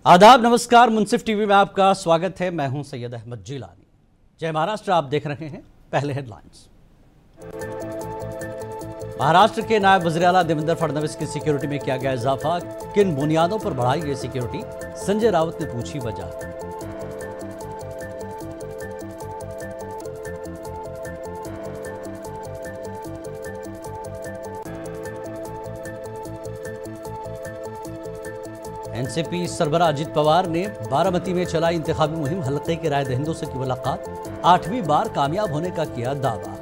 आदाब, नमस्कार। मुंसिफ टीवी में आपका स्वागत है। मैं हूं सैयद अहमद जिलानी। जय महाराष्ट्र। आप देख रहे हैं पहले हेडलाइंस। महाराष्ट्र के नायब वज़ीर-ए-आला देवेंद्र फडणवीस की सिक्योरिटी में किया गया इजाफा। किन बुनियादों पर बढ़ाई गई सिक्योरिटी, संजय राउत ने पूछी वजह। एनसीपी सरबराह अजित पवार ने बारामती में चलाई इंतखाबी मुहिम। हल्के के राय दहिंदों से की मुलाकात। 8वीं बार कामयाब होने का किया दावा।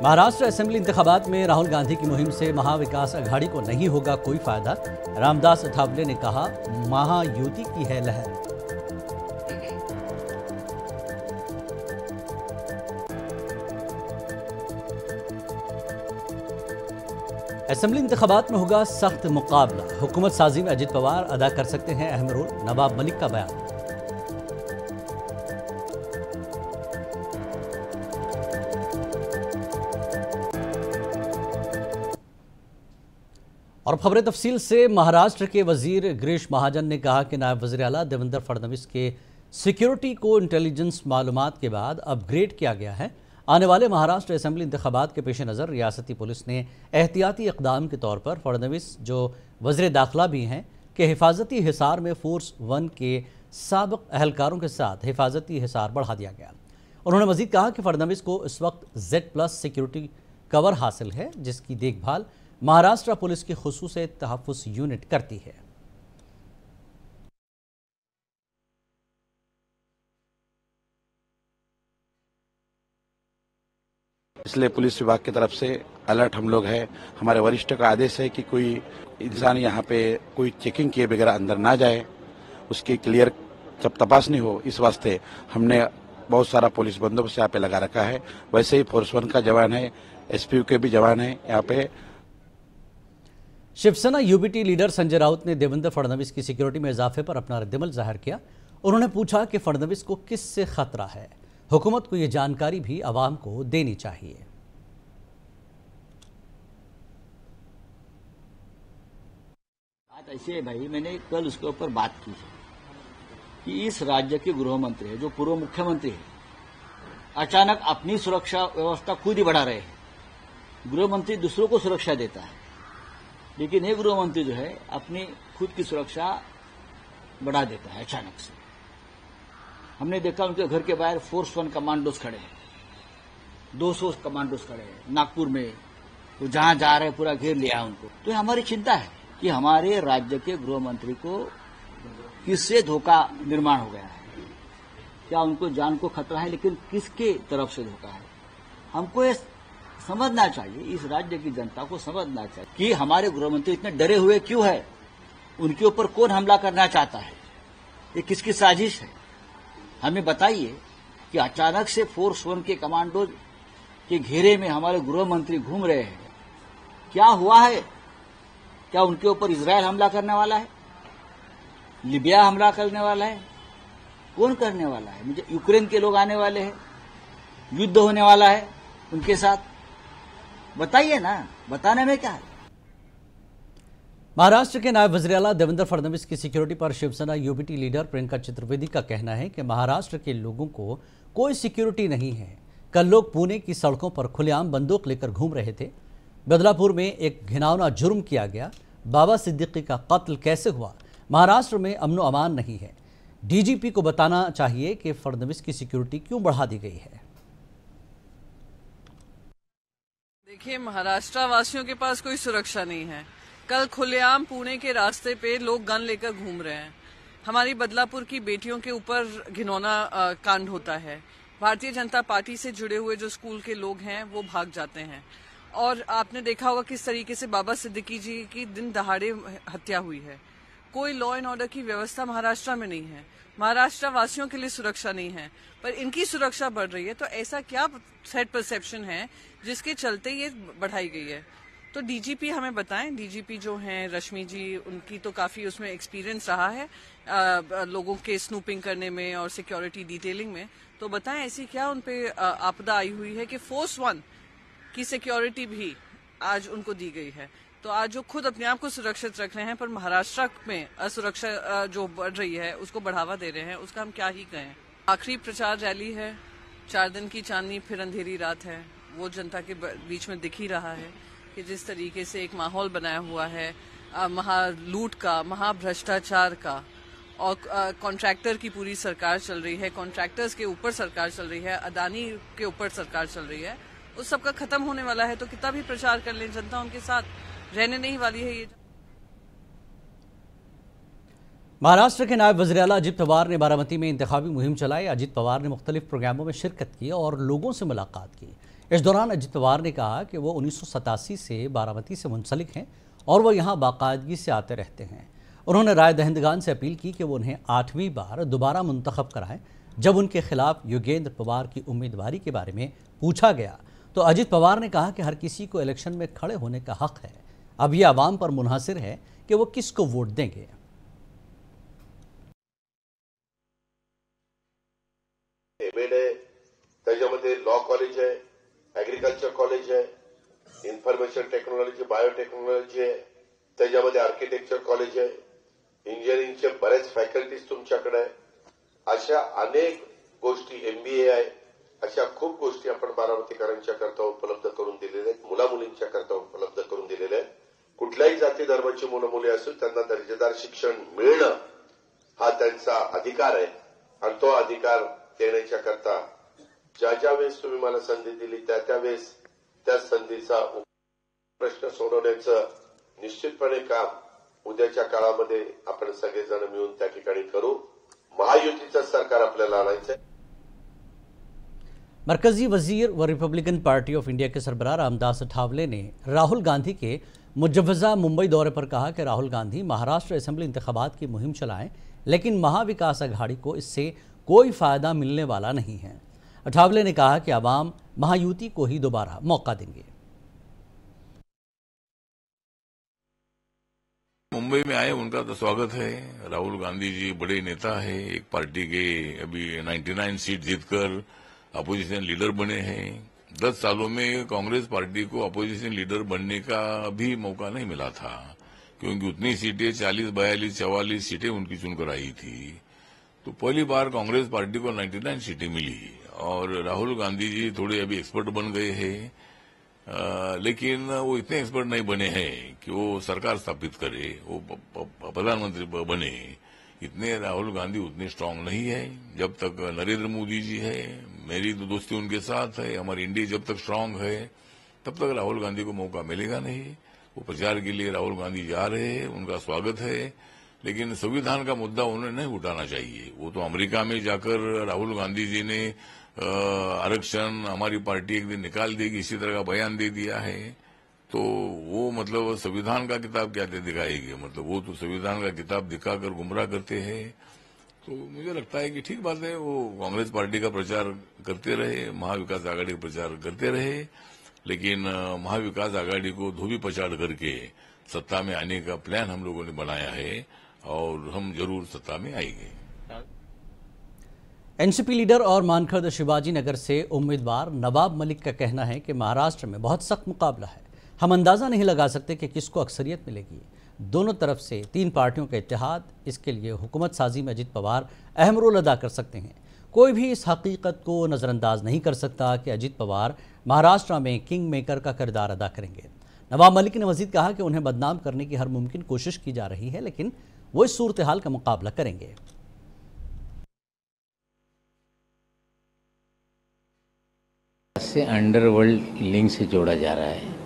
महाराष्ट्र असेंबली इंतखाबात में राहुल गांधी की मुहिम से महाविकास अघाड़ी को नहीं होगा कोई फायदा। रामदास अठावले ने कहा, महायुति की है लहर। असेंबली इंतखाबात में होगा सख्त मुकाबला। हुकूमत साजी में अजित पवार अदा कर सकते हैं अहम रोल। नवाब मलिक का बयान। और खबरें तफसील से। महाराष्ट्र के वजीर गिरीश महाजन ने कहा कि नायब वज़ीर-ए-आला देवेंद्र फडणवीस के सिक्योरिटी को इंटेलिजेंस मालूमात के बाद अपग्रेड किया गया है। आने वाले महाराष्ट्र असेंबली इंतखाबात के पेश नज़र रियासती पुलिस ने एहतियाती इक़दाम के तौर पर फडणवीस, जो वज़ीर दाखिला भी हैं, के हिफाजती हिसार में फोर्स 1 के साबिक़ अहलकारों के साथ हिफाजती हिसार बढ़ा दिया गया। उन्होंने मज़ीद कहा कि फडणवीस को इस वक्त Z+ सिक्योरिटी कवर हासिल है, जिसकी देखभाल महाराष्ट्र पुलिस की खुसूसी तहफ़्फ़ुज़ यूनिट करती है। इसलिए पुलिस विभाग की तरफ से अलर्ट हम लोग है। हमारे वरिष्ठ का आदेश है कि कोई इंसान यहाँ पे कोई चेकिंग किए बगैर अंदर ना जाए, उसकी क्लियर जब तपासनी हो, इस वास्ते हमने बहुत सारा पुलिस बंदोबस्त यहाँ पे लगा रखा है। वैसे ही फोर्स 1 का जवान है, SPU के भी जवान है यहाँ पे। शिवसेना UBT लीडर संजय राउत ने देवेंद्र फडणवीस की सिक्योरिटी में इजाफे पर अपना रद्दमल जाहिर किया। उन्होंने पूछा कि फडणवीस को किससे खतरा है। हुकूमत को यह जानकारी भी आवाम को देनी चाहिए। बात ऐसे है भाई, मैंने कल उसके ऊपर बात की है कि इस राज्य के गृह मंत्री है, जो पूर्व मुख्यमंत्री है, अचानक अपनी सुरक्षा व्यवस्था खुद ही बढ़ा रहे हैं। गृह मंत्री दूसरों को सुरक्षा देता है, लेकिन ये गृह मंत्री जो है अपनी खुद की सुरक्षा बढ़ा देता है अचानक से। हमने देखा उनके घर के बाहर फोर्स 1 कमांडोज खड़े हैं, 200 कमांडोज खड़े हैं नागपुर में। वो जहां जा रहे पूरा घेर लिया उनको। तो हमारी चिंता है कि हमारे राज्य के गृह मंत्री को किससे धोखा निर्माण हो गया है। क्या उनको जान को खतरा है, लेकिन किसके तरफ से धोखा है, हमको ये समझना चाहिए। इस राज्य की जनता को समझना चाहिए कि हमारे गृह मंत्री इतने डरे हुए क्यों है, उनके ऊपर कौन हमला करना चाहता है, ये किसकी साजिश है। हमें बताइए कि अचानक से फोर्स 1 के कमांडो के घेरे में हमारे गृह मंत्री घूम रहे हैं। क्या हुआ है? क्या उनके ऊपर इजराइल हमला करने वाला है, लीबिया हमला करने वाला है? कौन करने वाला है? मुझे यूक्रेन के लोग आने वाले हैं, युद्ध होने वाला है उनके साथ। बताइए ना, बताने में क्या है। महाराष्ट्र के नायब वज़ीर-ए-आला देवेंद्र फडणवीस की सिक्योरिटी पर शिवसेना UBT लीडर प्रियंका चतुर्वेदी का कहना है कि महाराष्ट्र के लोगों को कोई सिक्योरिटी नहीं है। कल लोग पुणे की सड़कों पर खुलेआम बंदूक लेकर घूम रहे थे। बदलापुर में एक घिनौना जुर्म किया गया। बाबा सिद्दीकी का कत्ल कैसे हुआ? महाराष्ट्र में अमनो अमान नहीं है। DGP को बताना चाहिए कि फडणवीस की सिक्योरिटी क्यों बढ़ा दी गई है। देखिए, महाराष्ट्र वासियों के पास कोई सुरक्षा नहीं है। कल खुलेआम पुणे के रास्ते पे लोग गन लेकर घूम रहे हैं। हमारी बदलापुर की बेटियों के ऊपर घिनौना कांड होता है। भारतीय जनता पार्टी से जुड़े हुए जो स्कूल के लोग हैं वो भाग जाते हैं। और आपने देखा होगा किस तरीके से बाबा सिद्दीकी जी की दिन दहाड़े हत्या हुई है। कोई लॉ एंड ऑर्डर की व्यवस्था महाराष्ट्र में नहीं है। महाराष्ट्र वासियों के लिए सुरक्षा नहीं है, पर इनकी सुरक्षा बढ़ रही है। तो ऐसा क्या थ्रेट परसेप्शन है जिसके चलते ये बढ़ाई गई है? तो डीजीपी हमें बताएं, डीजीपी जो हैं रश्मि जी, उनकी तो काफी उसमें एक्सपीरियंस रहा है लोगों के स्नूपिंग करने में और सिक्योरिटी डिटेलिंग में। तो बताएं ऐसी क्या उन पे आपदा आई हुई है कि फोर्स 1 की सिक्योरिटी भी आज उनको दी गई है। तो आज जो खुद अपने आप को सुरक्षित रख रहे हैं पर महाराष्ट्र में असुरक्षा जो बढ़ रही है उसको बढ़ावा दे रहे हैं, उसका हम क्या ही कहें। आखिरी प्रचार रैली है, 4 दिन की चांदनी फिर अंधेरी रात है, वो जनता के बीच में दिख ही रहा है कि जिस तरीके से एक माहौल बनाया हुआ है महालूट का, महाभ्रष्टाचार का, और कॉन्ट्रैक्टर की पूरी सरकार चल रही है, कॉन्ट्रैक्टर्स के ऊपर सरकार चल रही है, अदानी के ऊपर सरकार चल रही है, उस सब का खत्म होने वाला है। तो कितना भी प्रचार कर लें, जनता उनके साथ रहने नहीं वाली है। ये महाराष्ट्र के नायब वज़ीर-ए-आला अजित पवार ने बारामती में इंतखाबी मुहिम चलाई। अजित पवार ने मुख्तलिफ प्रोग्रामों में शिरकत की और लोगों से मुलाकात की। इस दौरान अजित पवार ने कहा कि वो 1987 से बारामती से मुंसलिक हैं और वो यहाँ बाकायदगी से आते रहते हैं। उन्होंने राय दहिंदगान से अपील की कि वो उन्हें 8वीं बार दोबारा मुंतखब कराएं। जब उनके खिलाफ योगेंद्र पवार की उम्मीदवारी के बारे में पूछा गया तो अजित पवार ने कहा कि हर किसी को इलेक्शन में खड़े होने का हक है, अब ये आवाम पर मुनहसिर है कि वो किसको वोट देंगे। त्याच्यामध्ये लॉ कॉलेज आहे, ऍग्रिकल्चर कॉलेज आहे, इन्फॉर्मेशन टेक्नॉलॉजी, बायोटेक्नॉलॉजी आहे, त्याच्यामध्ये आर्किटेक्चर कॉलेज आहे, इंजिनिअरिंगचे बरेच फॅकल्टीज तुमच्याकडे आहे. अशा अनेक गोष्टी, MBA आहे, अशा खूप गोष्टी आपण बारामतीकरांच्या करता उपलब्ध करून दिलेल्या आहेत, मुलामुलींच्या करता उपलब्ध करून दिलेल्या आहेत. कुठल्याही जाती धर्माची मुलं मुली असू त्यांना दर्जेदार शिक्षण मिळणं हा त्यांचा अधिकार आहे आणि तो अधिकार देण्याच्या करता ज्या ज्या वेळेस तुम्ही मला संधी दिली त्या वेळेस त्या संधीचा प्रश्न सोडवण्याचं निश्चितपणे काम उद्याच्या काळामध्ये आपण सगळेजण मिळून त्या ठिकाणी करू. महायुतीचं सरकार आपल्याला आणायचं आहे. मरकजी वजीर व रिपब्लिकन पार्टी ऑफ इंडिया के सरबराह रामदास अठावले ने राहुल गांधी के मुजव्वजा मुंबई दौरे पर कहा कि राहुल गांधी महाराष्ट्र असेंबली इंतखाबात की मुहिम चलाएं, लेकिन महाविकास अघाड़ी को इससे कोई फायदा मिलने वाला नहीं है। अठावले ने कहा कि आवाम महायुति को ही दोबारा मौका देंगे। मुंबई में आए, उनका तो स्वागत है। राहुल गांधी जी बड़े नेता है, एक पार्टी के अभी 99 सीट जीतकर अपोजिशन लीडर बने हैं। 10 सालों में कांग्रेस पार्टी को अपोजिशन लीडर बनने का भी मौका नहीं मिला था, क्योंकि उतनी सीटें 40, 42, 44 सीटें उनकी चुनकर आई थी। तो पहली बार कांग्रेस पार्टी को 99 सीटें मिली और राहुल गांधी जी थोड़े अभी एक्सपर्ट बन गए हैं, लेकिन वो इतने एक्सपर्ट नहीं बने हैं कि वो सरकार स्थापित करे, वो प्रधानमंत्री बने। इतने राहुल गांधी उतने स्ट्रांग नहीं है। जब तक नरेंद्र मोदी जी है, मेरी तो दोस्ती उनके साथ है, हमारी इंडिया जब तक स्ट्रांग है तब तक राहुल गांधी को मौका मिलेगा नहीं। वो प्रचार के लिए राहुल गांधी जा रहे हैं, उनका स्वागत है, लेकिन संविधान का मुद्दा उन्हें नहीं उठाना चाहिए। वो तो अमेरिका में जाकर राहुल गांधी जी ने आरक्षण हमारी पार्टी एक दिन निकाल देगी इसी तरह का बयान दे दिया है। तो वो मतलब संविधान का किताब क्या दिखाएगी, मतलब वो तो संविधान का किताब दिखाकर गुमराह करते हैं। तो मुझे लगता है कि ठीक बात है, वो कांग्रेस पार्टी का प्रचार करते रहे, महाविकास आघाड़ी का प्रचार करते रहे, लेकिन महाविकास आघाड़ी को धोबी पछाड़ करके सत्ता में आने का प्लान हम लोगों ने बनाया है और हम जरूर सत्ता में आएंगे। एनसीपी लीडर और मानखर्द शिवाजी नगर से उम्मीदवार नवाब मलिक का कहना है कि महाराष्ट्र में बहुत सख्त मुकाबला है, हम अंदाज़ा नहीं लगा सकते कि किसको अक्सरियत मिलेगी। दोनों तरफ से 3 पार्टियों का इत्तेहाद, इसके लिए हुकूमत साजी में अजित पवार अहम रोल अदा कर सकते हैं। कोई भी इस हकीकत को नज़रअंदाज नहीं कर सकता कि अजित पवार महाराष्ट्र में किंग मेकर का किरदार अदा करेंगे। नवाब मलिक ने मजीद कहा कि उन्हें बदनाम करने की हर मुमकिन कोशिश की जा रही है, लेकिन वो इस सूरत हाल का मुकाबला करेंगे। से अंडरवर्ल्ड लिंक से जोड़ा जा रहा है।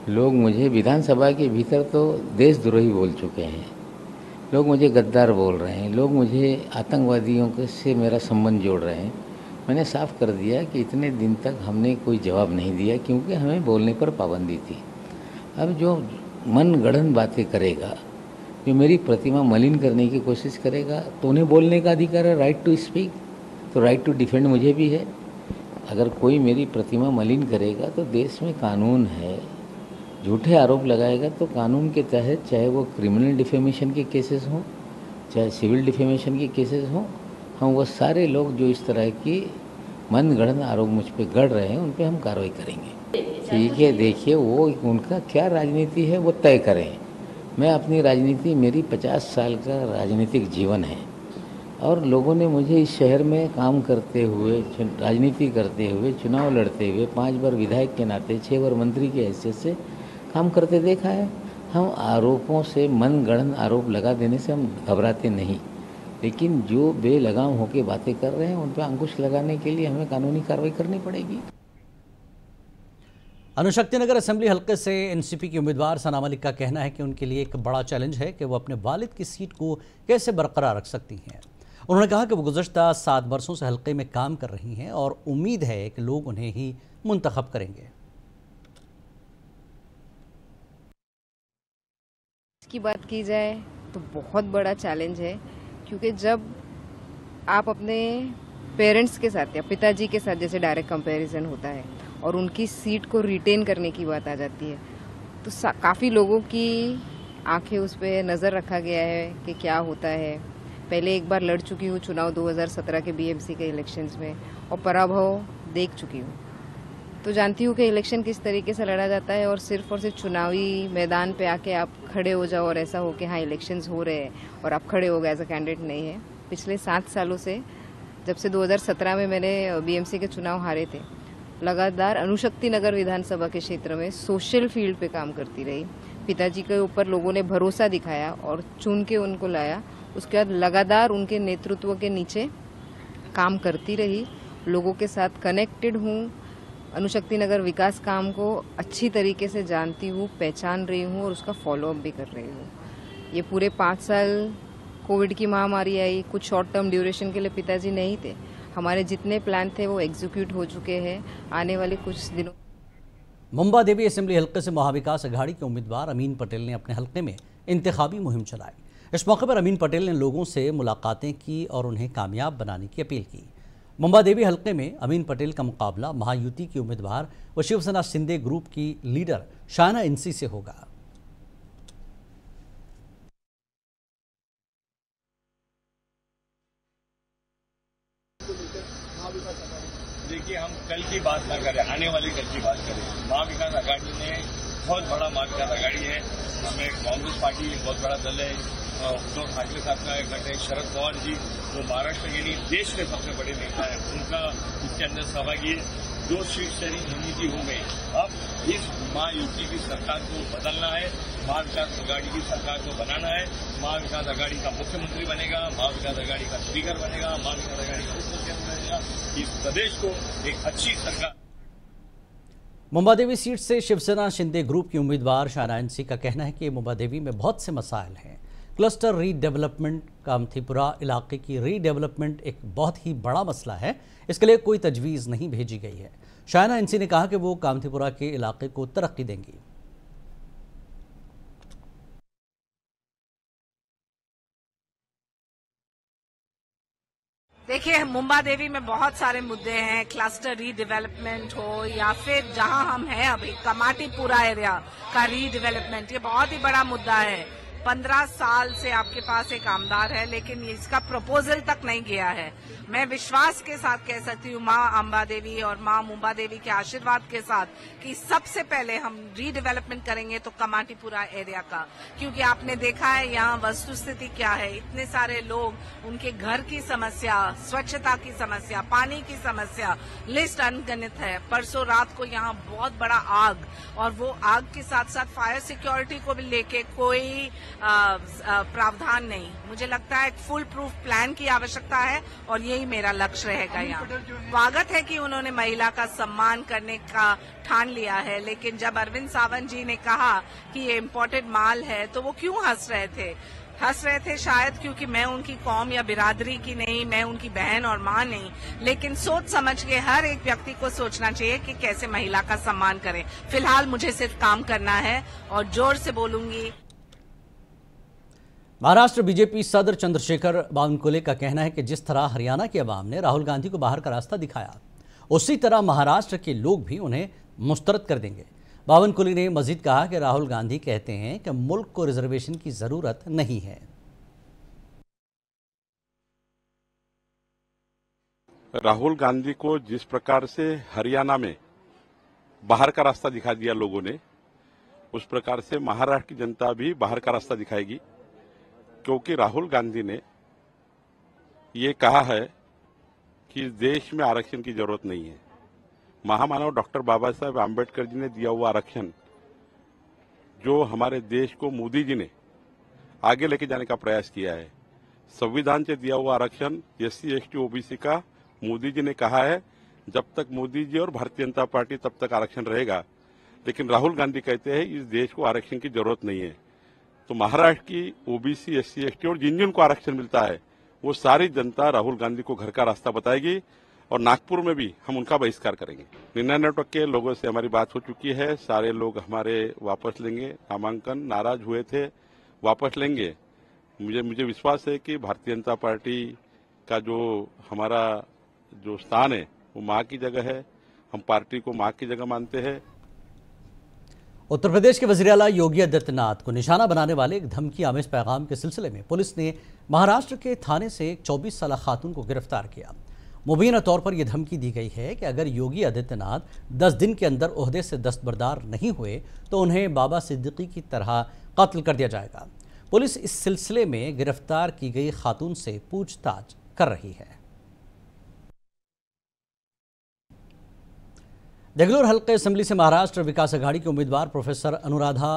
लोग मुझे विधानसभा के भीतर तो देशद्रोही बोल चुके हैं, लोग मुझे गद्दार बोल रहे हैं, लोग मुझे आतंकवादियों से मेरा संबंध जोड़ रहे हैं। मैंने साफ कर दिया कि इतने दिन तक हमने कोई जवाब नहीं दिया क्योंकि हमें बोलने पर पाबंदी थी। अब जो मन गढ़ंत बातें करेगा, जो मेरी प्रतिमा मलिन करने की कोशिश करेगा, तो उन्हें बोलने का अधिकार है, राइट टू स्पीक। तो राइट टू डिफेंड मुझे भी है। अगर कोई मेरी प्रतिमा मलिन करेगा तो देश में कानून है, झूठे आरोप लगाएगा तो कानून के तहत, चाहे वो क्रिमिनल डिफेमेशन के केसेस हों, चाहे सिविल डिफेमेशन के केसेस हों, हम वो सारे लोग जो इस तरह की मनगढ़ंत आरोप मुझ पे गढ़ रहे हैं उन पे हम कार्रवाई करेंगे। ठीक है, देखिए वो उनका क्या राजनीति है वो तय करें। मैं अपनी राजनीति, मेरी 50 साल का राजनीतिक जीवन है और लोगों ने मुझे इस शहर में काम करते हुए, राजनीति करते हुए, चुनाव लड़ते हुए, 5 बार विधायक के नाते, 6 बार मंत्री की हैसियत से काम करते देखा है। हम आरोपों से, मनगढ़ंत आरोप लगा देने से हम घबराते नहीं, लेकिन जो बेलगाम होकर बातें कर रहे हैं उन पर अंकुश लगाने के लिए हमें कानूनी कार्रवाई करनी पड़ेगी। अनुशक्ति नगर असेंबली हलके से एनसीपी की उम्मीदवार सना मलिक का कहना है कि उनके लिए एक बड़ा चैलेंज है कि वो अपने वालिद की सीट को कैसे बरकरार रख सकती हैं। उन्होंने कहा कि वो गुज़श्ता 7 वर्षों से हलके में काम कर रही हैं और उम्मीद है कि लोग उन्हें ही मुंतखब करेंगे। की बात की जाए तो बहुत बड़ा चैलेंज है, क्योंकि जब आप अपने पेरेंट्स के साथ या पिताजी के साथ जैसे डायरेक्ट कंपैरिजन होता है और उनकी सीट को रिटेन करने की बात आ जाती है तो काफ़ी लोगों की आंखें उस पर नज़र रखा गया है कि क्या होता है। पहले एक बार लड़ चुकी हूँ चुनाव 2017 के बीएमसी के इलेक्शंस में और पराभव देख चुकी हूँ, तो जानती हूँ कि इलेक्शन किस तरीके से लड़ा जाता है और सिर्फ चुनावी मैदान पे आके आप खड़े हो जाओ और ऐसा हो कि हाँ इलेक्शंस हो रहे हैं और आप खड़े हो गए एज अ कैंडिडेट नहीं है। पिछले 7 सालों से, जब से 2017 में मैंने बीएमसी के चुनाव हारे थे, लगातार अनुशक्ति नगर विधानसभा के क्षेत्र में सोशल फील्ड पे काम करती रही। पिताजी के ऊपर लोगों ने भरोसा दिखाया और चुन के उनको लाया। उसके बाद लगातार उनके नेतृत्व के नीचे काम करती रही, लोगों के साथ कनेक्टेड हूँ, अनुशक्ति नगर विकास काम को अच्छी तरीके से जानती हूँ, पहचान रही हूँ और उसका फॉलोअप भी कर रही हूँ। ये पूरे 5 साल कोविड की महामारी आई, कुछ शॉर्ट टर्म ड्यूरेशन के लिए पिताजी नहीं थे। हमारे जितने प्लान थे वो एग्जीक्यूट हो चुके हैं। आने वाले कुछ दिनों मुंबा देवी असेंबली हल्के से महाविकास अघाड़ी के उम्मीदवार अमीन पटेल ने अपने हल्के में इंतखाबी मुहिम चलाई। इस मौके पर अमीन पटेल ने लोगों से मुलाकातें की और उन्हें कामयाब बनाने की अपील की। मुंबा देवी हल्के में अमीन पटेल का मुकाबला महायुति की उम्मीदवार व शिवसेना शिंदे ग्रुप की लीडर शायना इंसी से होगा। देखिए, हम कल की बात ना करें, आने वाले कल की बात करें। महाविकास अघाड़ी ने बहुत बड़ा महाविकास अघाड़ी है। हमें कांग्रेस पार्टी बहुत बड़ा दल है, उद्धव ठाकरे साहब का गठ है, शरद पवार जी जो महाराष्ट्र के लिए देश के सबसे बड़े नेता है, उनका इसके अंदर सहभागी है। 2 शिवसेना रणनीति हो गई। अब इस महायुति की सरकार को बदलना है, महाविकास अघाड़ी की सरकार को बनाना है। महाविकास अघाड़ी का मुख्यमंत्री बनेगा, महाविकास अघाड़ी का स्पीकर बनेगा, महाविकास अघाड़ी का उप मुख्यमंत्री बनेगा। इस प्रदेश को एक अच्छी सरकार। मुंबा देवी सीट से शिवसेना शिंदे ग्रुप की उम्मीदवार शायना इंसी का कहना है कि मुंबा देवी में बहुत से मसाइल हैं। क्लस्टर रीडेवलपमेंट, कामथीपुरा इलाके की रीडेवलपमेंट एक बहुत ही बड़ा मसला है, इसके लिए कोई तजवीज़ नहीं भेजी गई है। शायना इंसी ने कहा कि वो कामथीपुरा के इलाके को तरक्की देंगी। देखिए, मुंबा देवी में बहुत सारे मुद्दे हैं, क्लस्टर रीडेवलपमेंट हो या फिर जहां हम हैं अभी कमाटीपुरा एरिया का रीडेवलपमेंट, ये बहुत ही बड़ा मुद्दा है। 15 साल से आपके पास एक आमदार है लेकिन इसका प्रपोजल तक नहीं गया है। मैं विश्वास के साथ कह सकती हूँ माँ अम्बा देवी और माँ मुंबा देवी के आशीर्वाद के साथ कि सबसे पहले हम रीडेवलपमेंट करेंगे तो कमाटीपुरा एरिया का, क्योंकि आपने देखा है यहाँ वस्तु स्थिति क्या है। इतने सारे लोग, उनके घर की समस्या, स्वच्छता की समस्या, पानी की समस्या, लिस्ट अनगिनत है। परसों रात को यहाँ बहुत बड़ा आग, और वो आग के साथ साथ फायर सिक्योरिटी को भी लेके कोई प्रावधान नहीं। मुझे लगता है एक फुल प्रूफ प्लान की आवश्यकता है और यही मेरा लक्ष्य रहेगा। यहाँ स्वागत है कि उन्होंने महिला का सम्मान करने का ठान लिया है, लेकिन जब अरविंद सावंत जी ने कहा कि ये इम्पोर्टेड माल है तो वो क्यों हंस रहे थे? हंस रहे थे शायद क्योंकि मैं उनकी कौम या बिरादरी की नहीं, मैं उनकी बहन और माँ नहीं, लेकिन सोच समझ के हर एक व्यक्ति को सोचना चाहिए कि कैसे महिला का सम्मान करें। फिलहाल मुझे सिर्फ काम करना है और जोर से बोलूंगी। महाराष्ट्र बीजेपी सदर चंद्रशेखर बावनकुले का कहना है कि जिस तरह हरियाणा की आवाम ने राहुल गांधी को बाहर का रास्ता दिखाया, उसी तरह महाराष्ट्र के लोग भी उन्हें मुस्तरद कर देंगे। बावन कुली ने मजीद कहा कि राहुल गांधी कहते हैं कि मुल्क को रिजर्वेशन की जरूरत नहीं है। राहुल गांधी को जिस प्रकार से हरियाणा में बाहर का रास्ता दिखा दिया लोगों ने, उस प्रकार से महाराष्ट्र की जनता भी बाहर का रास्ता दिखाएगी, क्योंकि राहुल गांधी ने ये कहा है कि इस देश में आरक्षण की जरूरत नहीं है। महामानव डॉक्टर बाबा साहेब आम्बेडकर जी ने दिया हुआ आरक्षण, जो हमारे देश को मोदी जी ने आगे लेके जाने का प्रयास किया है, संविधान से दिया हुआ आरक्षण SC ST OBC का मोदी जी ने कहा है जब तक मोदी जी और भारतीय जनता पार्टी तब तक आरक्षण रहेगा। लेकिन राहुल गांधी कहते हैं इस देश को आरक्षण की जरूरत नहीं है। तो महाराष्ट्र की OBC SC ST और जिन जिन को आरक्षण मिलता है वो सारी जनता राहुल गांधी को घर का रास्ता बताएगी, और नागपुर में भी हम उनका बहिष्कार करेंगे। 99% लोगों से हमारी बात हो चुकी है, सारे लोग हमारे वापस लेंगे। नामांकन नाराज हुए थे, वापस लेंगे। मुझे विश्वास है कि भारतीय जनता पार्टी का जो हमारा जो स्थान है वो मां की जगह है। हम पार्टी को मां की जगह मानते हैं। उत्तर प्रदेश के वज़ीर आला योगी आदित्यनाथ को निशाना बनाने वाले एक धमकी आमेज पैगाम के सिलसिले में पुलिस ने महाराष्ट्र के थाने से एक 24 साल खातून को गिरफ्तार किया। मुबीना तौर पर यह धमकी दी गई है कि अगर योगी आदित्यनाथ 10 दिन के अंदर ओहदे से दस्तबरदार नहीं हुए तो उन्हें बाबा सिद्दीकी की तरह कत्ल कर दिया जाएगा। पुलिस इस सिलसिले में गिरफ्तार की गई खातून से पूछताछ कर रही है। देगलूर हल्के असेंबली से महाराष्ट्र विकास अघाड़ी के उम्मीदवार प्रोफेसर अनुराधा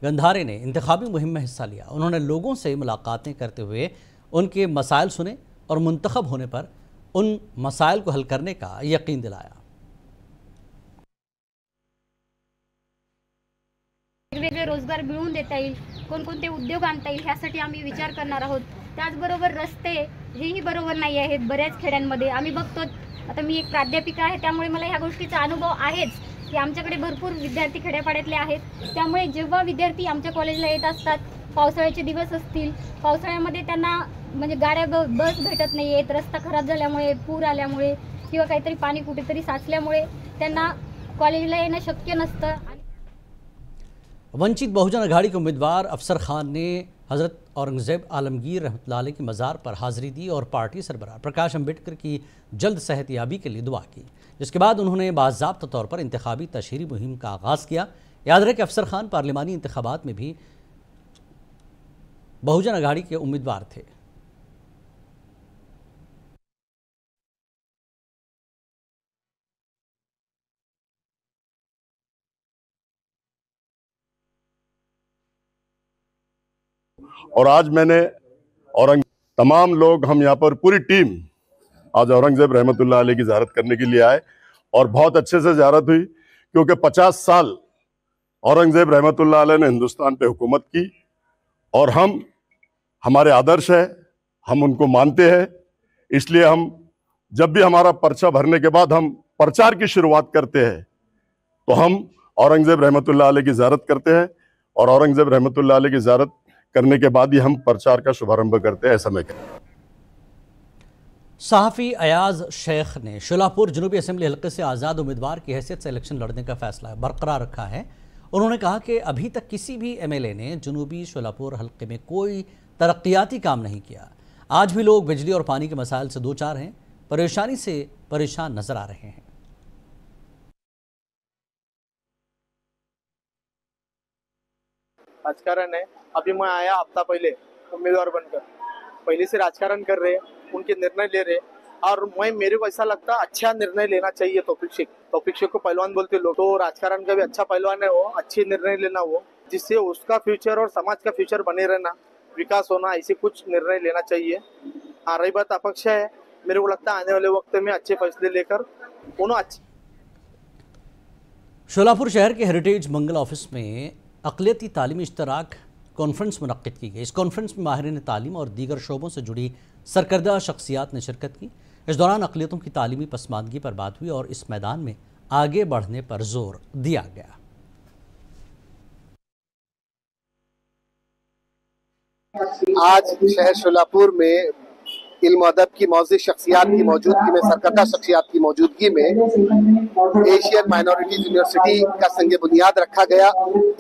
गंधारे ने इंतखाबी मुहिम में हिस्सा लिया। उन्होंने लोगों से मुलाकातें करते हुए उनके मसाइल सुने और मुंतखब होने पर उन मसाइल को हल करने का यकीन दिलाया। वेगवेगळे रोजगार मिळवून देता येईल, कोणकोणते उद्योग आणता येईल ह्यासाठी आम्ही विचार करणार आहोत। त्याचबरोबर रस्ते हेही बरोबर नाही आहेत बऱ्याच खेड्यांमध्ये। आम्ही बघतो, आता मी एक प्राध्यापिका आहे त्यामुळे मला ह्या गोष्टीचा अनुभव आहेच की आमच्याकडे भरपूर विद्यार्थी खेड्यापाड्यातले आहेत। त्यामुळे जेव्हा विद्यार्थी आमच्या कॉलेजला येत असतात, पावसाळ्याचे दिवस असतील, पावसाळ्यामध्ये त्यांना म्हणजे गाड्या बस भेटत नाही आहेत, रस्ता खराब झाल्यामुळे, पूर आल्यामुळे किंवा काहीतरी पाणी कुठेतरी साचल्यामुळे त्यांना कॉलेजला येणं शक्य नसतं। वंचित बहुजन अघाड़ी के उम्मीदवार अफसर खान ने हज़रत औरंगज़ेब आलमगीर रहमतुल्लाह अलैह की मज़ार पर हाज़िरी दी और पार्टी सरबराह प्रकाश अम्बेडकर की जल्द सेहतयाबी के लिए दुआ की, जिसके बाद उन्होंने बाज़ाब्ता तौर पर इंतखाबी तशहीरी मुहिम का आगाज़ किया। याद रहे कि अफसर खान पार्लिमानी इंतखाबात में भी बहुजन अघाड़ी के उम्मीदवार थे। और आज मैंने तमाम लोग हम यहाँ पर पूरी टीम आज औरंगजेब रहमतुल्लाह अलैह की ज़ियारत करने के लिए आए और बहुत अच्छे से ज़ियारत हुई, क्योंकि 50 साल औरंगजेब रहमतुल्लाह अलैह ने हिंदुस्तान पे हुकूमत की और हमारे आदर्श है, हम उनको मानते हैं। इसलिए हम जब भी हमारा पर्चा भरने के बाद हम प्रचार की शुरुआत करते हैं तो हम औरंगजेब रहमतुल्लाह अलैह की ज़ियारत करते हैं और औरंगजेब रहमतुल्लाह अलैह की ज़ियारत करने के बाद ही हम प्रचार का शुभारंभ करते हैं। ऐसा मैं कहता हूं। सहाफ़ी अयाज शेख ने शोलापुर जनूबी असेंबली हल्के से आज़ाद उम्मीदवार की हैसियत से इलेक्शन लड़ने का फैसला बरकरार रखा है। उन्होंने कहा कि अभी तक किसी भी MLA ने जनूबी शोलापुर हल्के में कोई तरक्याती काम नहीं किया। आज भी लोग बिजली और पानी के मसाइल से दो चार हैं, परेशानी से परेशान नजर आ रहे हैं। राजकारण है, अभी मैं आया हफ्ता पहले उम्मीदवार बनकर, पहले से राजकारण कर रहे, उनके निर्णय ले रहे और मेरे को ऐसा लगता अच्छा निर्णय लेना चाहिए। तौफीक शेख को पहलवान बोलते लोग, तो राजकारण का भी अच्छा पहलवान है वो, अच्छे निर्णय लेना वो, जिससे उसका फ्यूचर और समाज का फ्यूचर बने रहना, विकास होना, ऐसे कुछ निर्णय लेना चाहिए। हाँ, रही बात अपक्ष है, मेरे को लगता है आने वाले वक्त में अच्छे फैसले लेकर दोनों अच्छे। शोलापुर शहर के हेरिटेज मंगल ऑफिस में अक़लियती तालीमी इश्तराक कॉन्फ्रेंस मुनक़्क़िद की गई। इस कॉन्फ्रेंस में माहिरीन तालीम और दीगर शोबों से जुड़ी सरकर्दा शख्सियात ने शिरकत की। इस दौरान अक़लियतों की तालीमी पसमानदगी पर बात हुई और इस मैदान में आगे बढ़ने पर जोर दिया गया। आज शहर शोलापुर में इल्म अदब की मौजूद शख्सियात की मौजूदगी में, सरकर्दा शख्सियात की मौजूदगी में एशियन माइनॉरिटीज यूनिवर्सिटी का संग बुनियाद रखा गया।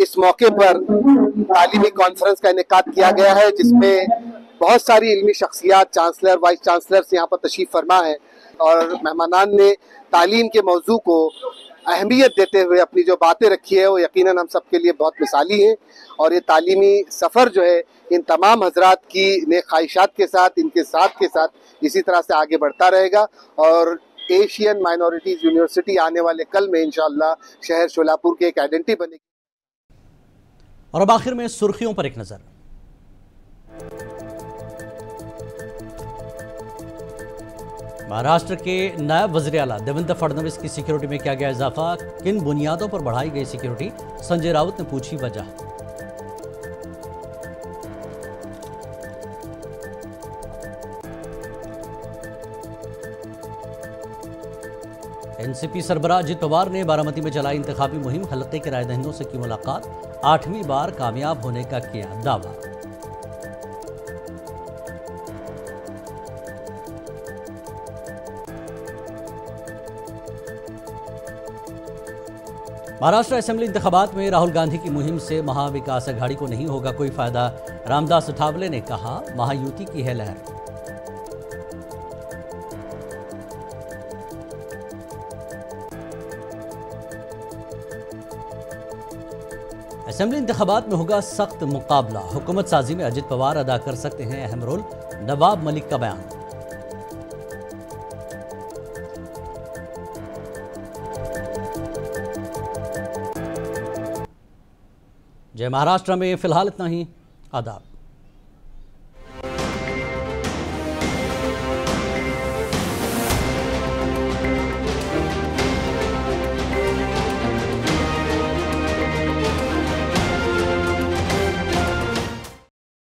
इस मौके पर तालीमी कॉन्फ्रेंस का इनेकाद किया गया है, जिसमें बहुत सारी इल्मी शख्सियात, चांसलर, वाइस चांसलर्स यहाँ पर तशरीफ फरमा है और मेहमानान ने तालीम के मौजू को अहमियत देते हुए अपनी जो बातें रखी है वो यकीनन हम सबके लिए बहुत मिसाली है। और ये तालीमी सफ़र जो है इन तमाम हजरात की नेक ख्वाहिशात के साथ, इनके साथ के साथ इसी तरह से आगे बढ़ता रहेगा और एशियन माइनॉरिटीज यूनिवर्सिटी आने वाले कल में इंशाअल्लाह शहर शोलापुर की एक आइडेंटिटी बनेगी। और अब आखिर में सुर्खियों पर एक नजर। महाराष्ट्र के नायब वज़ीर आला देवेंद्र फडणवीस की सिक्योरिटी में किया गया इजाफा, किन बुनियादों पर बढ़ाई गई सिक्योरिटी, संजय राउत ने पूछी वजह। एनसीपी सरबराह अजित पवार ने बारामती में चलाई इंतखाबी मुहिम, हल्के के रायदहिंदों से की मुलाकात, 8वीं बार कामयाब होने का किया दावा। महाराष्ट्र असेंबली इंतखाबात में राहुल गांधी की मुहिम से महाविकास अघाड़ी को नहीं होगा कोई फायदा, रामदास अठावले ने कहा, महायुति की है लहर। असेंबली इंतखाबात में होगा सख्त मुकाबला, हुकूमत साजी में अजित पवार अदा कर सकते हैं अहम रोल, नवाब मलिक का बयान। जय महाराष्ट्र में फिलहाल इतना ही। आदाब।